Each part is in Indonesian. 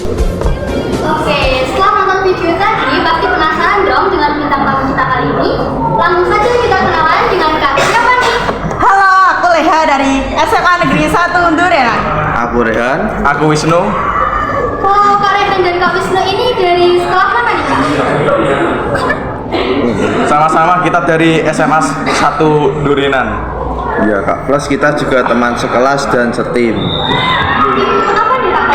Oke, setelah nonton video tadi, pasti penasaran dong dengan bintang tamu kita kali ini. Langsung saja kita kenalan dengan Kak siapa nih? Halo, aku Leha dari SMA Negeri 1 Durenan. Aku Rehan. Aku Wisnu. Kalau Kak Rehan dan Kak Wisnu ini dari sekolah mana nih Kak? Sama-sama kita dari SMA 1 Durinan. Iya kak. Plus kita juga teman sekelas dan setim. Tim apa nih Kak?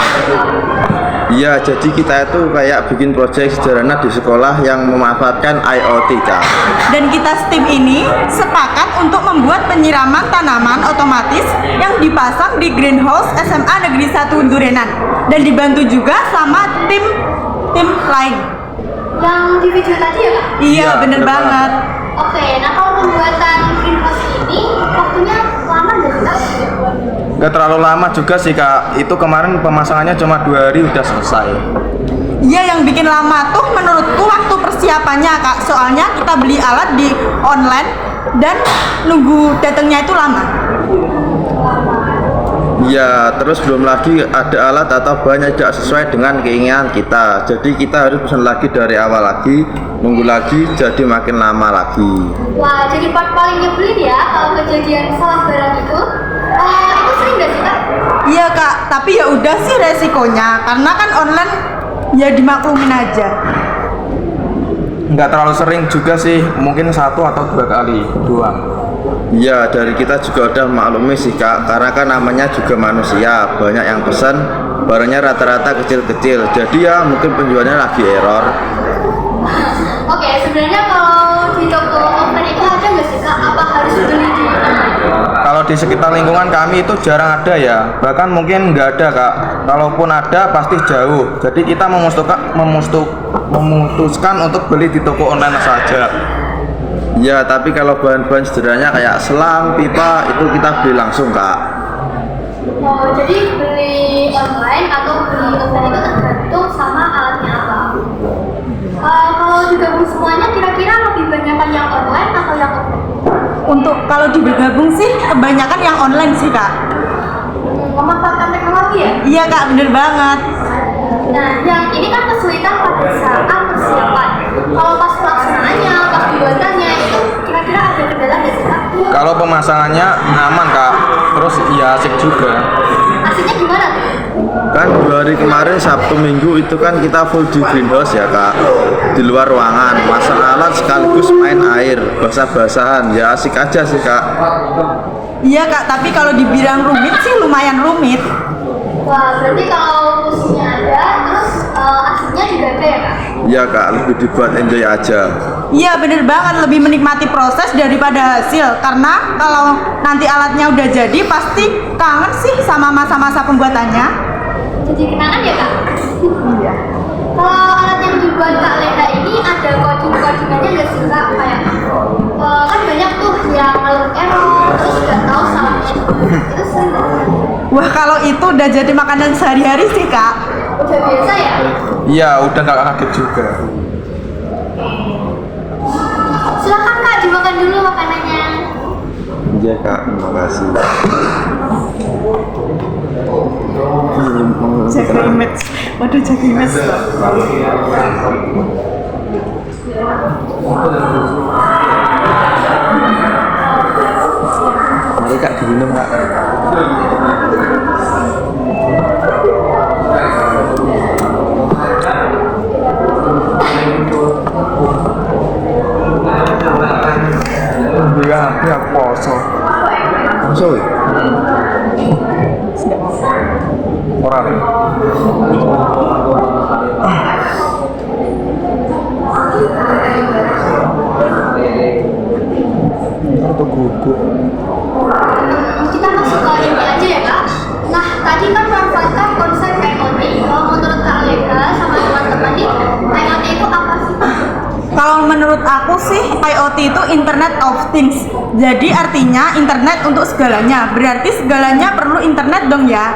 Iya, jadi kita itu kayak bikin proyek sederhana di sekolah yang memanfaatkan IoT kak. Dan kita tim ini sepakat untuk membuat penyiraman tanaman otomatis yang dipasang di greenhouse SMA Negeri 1 Durenan. Dan dibantu juga sama tim lain. Yang di video tadi ya Kak? Iya, bener banget. Oke, nah kalau pembuatan greenhouse ini waktunya lama nggak sih Kak? Gak terlalu lama juga sih kak. Itu kemarin pemasangannya cuma 2 hari udah selesai. Iya, yang bikin lama tuh menurutku waktu persiapannya kak. Soalnya kita beli alat di online dan nunggu datangnya itu lama. Iya, terus belum lagi ada alat atau bahan yang tidak sesuai dengan keinginan kita. Jadi kita harus pesan lagi dari awal lagi, nunggu lagi, jadi makin lama lagi. Wah, jadi part paling nyebelin ya kalau kejadian salah barang itu. Itu sering nggak sih Kak? Iya kak, tapi ya udah sih resikonya karena kan online ya dimaklumin aja. Nggak terlalu sering juga sih, mungkin 1 atau 2 kali doang. Iya, dari kita juga udah maklumi sih kak, karena kan namanya juga manusia, banyak yang pesan, barangnya rata-rata kecil-kecil, jadi ya mungkin penjualnya lagi error. Oke, sebenarnya kalau di toko offline itu ada nggak sih Kak? Apa harus beli di online? Kalau di sekitar lingkungan kami itu jarang ada ya, bahkan mungkin nggak ada kak. Kalaupun ada pasti jauh. Jadi kita memutuskan untuk beli di toko online saja. Ya, tapi kalau bahan-bahan sederhananya kayak selang, pipa itu kita beli langsung kak. Oh, jadi beli online atau beli offline itu tergantung sama alatnya apa. Kalau digabung semuanya kira-kira lebih banyak yang online atau yang offline? Untuk kalau digabung sih kebanyakan yang online sih kak. Memanfaatkan teknologi ya? Iya kak, bener banget. Nah, yang ini kan kesulitan pada saat persiapan. Kalau pas pelaksanaannya, pas pembuatannya itu kira-kira ada kendala nggak sih Kak? Kalau pemasangannya aman kak, terus ya asik juga. Asiknya gimana tuh? Kan 2 hari kemarin Sabtu Minggu itu kan kita full di greenhouse ya kak, di luar ruangan, masang alat sekaligus main air, basah-basahan, ya asik aja sih kak. Iya kak, tapi kalau dibilang rumit sih lumayan rumit. Wah, berarti kalau musiknya ada, terus asiknya juga ada ya Kak? Iya kak, lebih dibuat enjoy aja. Iya bener banget, lebih menikmati proses daripada hasil. Karena kalau nanti alatnya udah jadi pasti kangen sih sama masa-masa pembuatannya. Jadi kenangan ya Kak? Iya. Kalau alat yang dibuat Kak Leda ini ada codingannya nggak sih Kak? Kayak kan banyak tuh yang ngeluh error, terus nggak tahu salahnya itu sering nggak sih? Wah kalau itu udah jadi makanan sehari-hari sih kak. Udah biasa ya? Iya, udah nggak kaget juga. Silakan Kak, dimakan dulu makanannya. Iya kak, terima kasih. Jaga image. Waduh jaga image loh. Mari kak diminum kak. Iya, poso. Langsung. Orang. Atau guguk. Kita masuk ke ini aja ya Kak. Nah, tadi kan memanfaatkan konsep IoT. Kalau menurut Kak Leda sama teman-teman nih, IoT itu apa sih? Kalau menurut aku sih IoT itu Internet of Things. Jadi artinya internet untuk segalanya. Berarti segalanya perlu internet dong ya.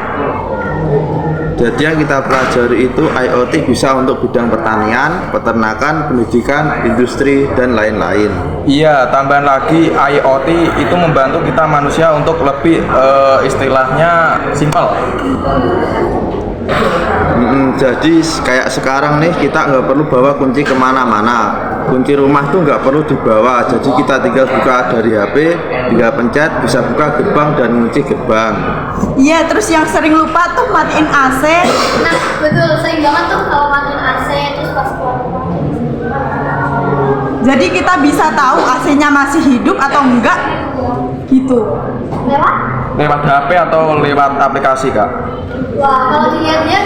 Jadi yang kita pelajari itu IoT bisa untuk bidang pertanian, peternakan, pendidikan, industri, dan lain-lain. Iya, tambahan lagi IoT itu membantu kita manusia untuk lebih istilahnya simpel. Jadi kayak sekarang nih kita nggak perlu bawa kunci kemana-mana. Kunci rumah tuh nggak perlu dibawa. Jadi kita tinggal buka dari HP, tinggal pencet bisa buka gerbang dan kunci gerbang. Iya, terus yang sering lupa tuh matiin AC. Nah, betul, sering banget tuh kalau matiin AC terus pas keluar rumah. Jadi kita bisa tahu AC-nya masih hidup atau enggak gitu. Lewat? Lewat HP atau lewat aplikasi, Kak? Wah, kalau dilihat-lihat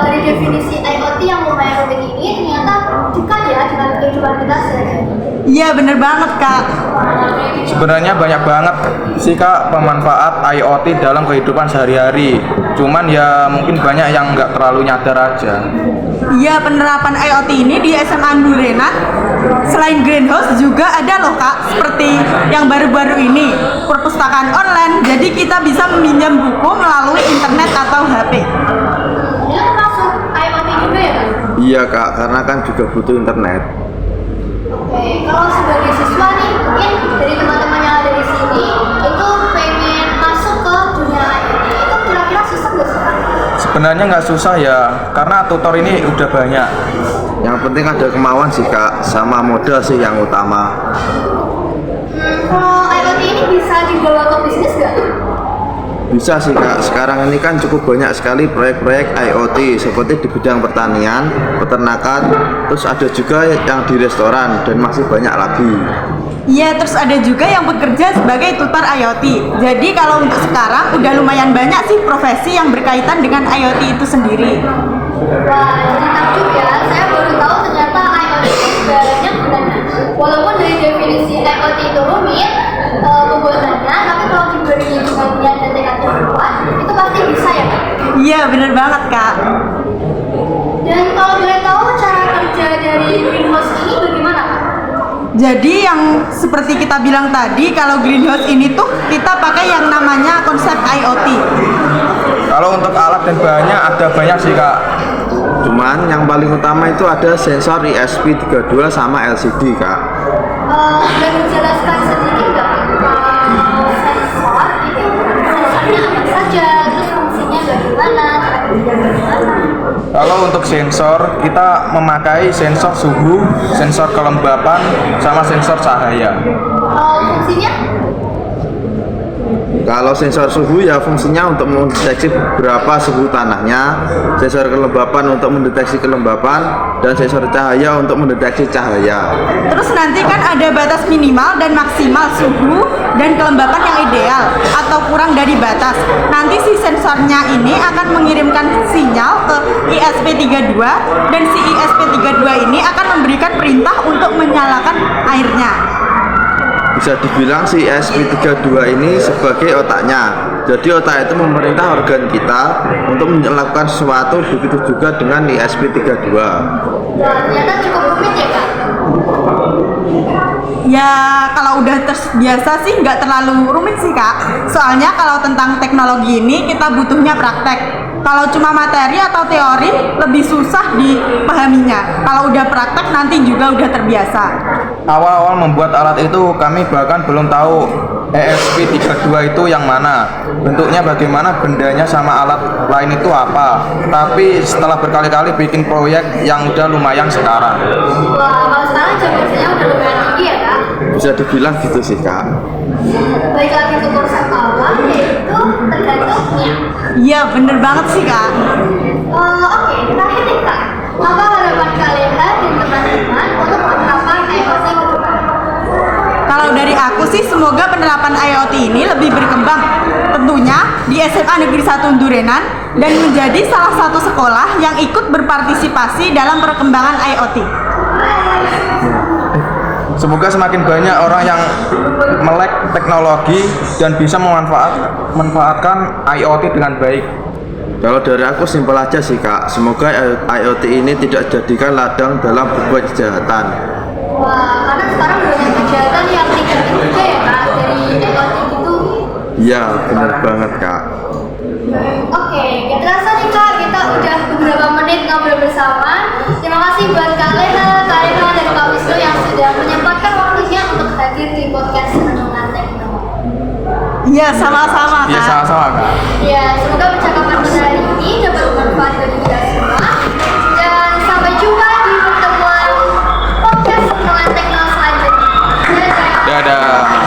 dari definisi IoT yang lumayan rumit ini ternyata dekat ya dengan kehidupan kita sehari-hari. Iya, bener banget Kak. Sebenarnya banyak banget sih, Kak, pemanfaat IoT dalam kehidupan sehari-hari. Cuman ya mungkin banyak yang nggak terlalu nyadar aja. Iya, penerapan IoT ini di SMA Durenan selain greenhouse juga ada loh Kak, seperti yang baru-baru ini, perpustakaan online. Jadi kita bisa meminjam buku melalui internet atau HP. Ini termasuk IoT juga ya kan? Iya kak, karena kan juga butuh internet. Oke, kalau sebagai siswa nih, mungkin dari teman-teman yang ada di sini itu pengen masuk ke dunia IoT, itu kira-kira susah nggak sih Kak? Sebenarnya nggak susah ya, karena tutor ini udah banyak. Yang penting ada kemauan sih kak, sama modal sih yang utama. Kalau IoT ini bisa dibawa ke bisnis nggak? Bisa sih kak, sekarang ini kan cukup banyak sekali proyek-proyek IoT seperti di bidang pertanian, peternakan, terus ada juga yang di restoran dan masih banyak lagi. Iya, terus ada juga yang bekerja sebagai tutor IoT. Jadi kalau untuk sekarang udah lumayan banyak sih profesi yang berkaitan dengan IoT itu sendiri. Wah, jadi takjub ya, saya baru tahu ternyata IoT itu banyak gunanya. Walaupun dari definisi IoT itu rumit pembuatannya, tapi kalau diberi dengan niat dan tekad yang kuat, itu pasti bisa ya Kak? Iya, bener banget Kak. Dan kalau boleh tahu cara kerja dari greenhouse ini bagaimana Kak? Jadi yang seperti kita bilang tadi, kalau greenhouse ini tuh kita pakai yang namanya konsep IoT. Kalau untuk alat dan bahannya ada banyak sih, Kak. Cuman yang paling utama itu ada sensor ESP32 sama LCD kak. Dan menjelaskan sedikit nggak sensor itu sensornya apa saja, terus fungsinya bagaimana, cara kerja bagaimana? Kalau untuk sensor, kita memakai sensor suhu, sensor kelembapan, sama sensor cahaya. Fungsinya? Kalau sensor suhu ya fungsinya untuk mendeteksi berapa suhu tanahnya, sensor kelembapan untuk mendeteksi kelembapan, dan sensor cahaya untuk mendeteksi cahaya. Terus nanti kan ada batas minimal dan maksimal suhu dan kelembapan yang ideal atau kurang dari batas. Nanti si sensornya ini akan mengirimkan sinyal ke ESP32 dan si ESP32 ini akan memberikan perintah untuk menyalakan airnya. Bisa dibilang si ESP32 ini sebagai otaknya. Jadi otak itu memerintah organ kita untuk melakukan sesuatu, begitu juga dengan ESP32. Wah, ternyata cukup rumit ya Kak? Ya kalau udah terbiasa sih nggak terlalu rumit sih Kak. Soalnya kalau tentang teknologi ini kita butuhnya praktek. Kalau cuma materi atau teori lebih susah dipahaminya. Kalau udah praktek nanti juga udah terbiasa. Awal-awal membuat alat itu kami bahkan belum tahu ESP32 itu yang mana, bentuknya bagaimana, bendanya sama alat lain itu apa. Tapi setelah berkali-kali bikin proyek yang udah lumayan sekarang. Wah, kalau sekarang jam kerjanya udah lumayan tinggi ya Kak? Bisa dibilang gitu sih kak. Baik lagi ke konsep awal, yaitu tergantungnya. Iya bener banget sih Kak. Oke, terakhir nih Kak, apa harapan kalian dan teman-teman untuk penerapan IoT ke depan? Kalau dari aku sih semoga penerapan IoT ini lebih berkembang tentunya di SMA Negeri 1 Durenan dan menjadi salah satu sekolah yang ikut berpartisipasi dalam perkembangan IoT. Semoga semakin banyak orang yang melek teknologi dan bisa memanfaatkan IoT dengan baik. Kalau dari aku simpel aja sih kak, semoga IoT ini tidak jadikan ladang dalam berbuat kejahatan. Wah, karena sekarang banyak kejahatan yang negatif juga ya Kak, dari IoT gitu. Iya, benar banget kak. Oke, gak terasa nih Kak, kita udah beberapa menit ngobrol bersama. Terima kasih buat Kak Lena, dan Kak Wisnu yang sudah menyempatkan waktunya untuk hadir di podcast Renungan Teknologi. Iya sama-sama Iya, Kak. sama-sama, Kak. Ya, semoga percakapan kita hari ini dapat bermanfaat bagi kita semua. Dadah.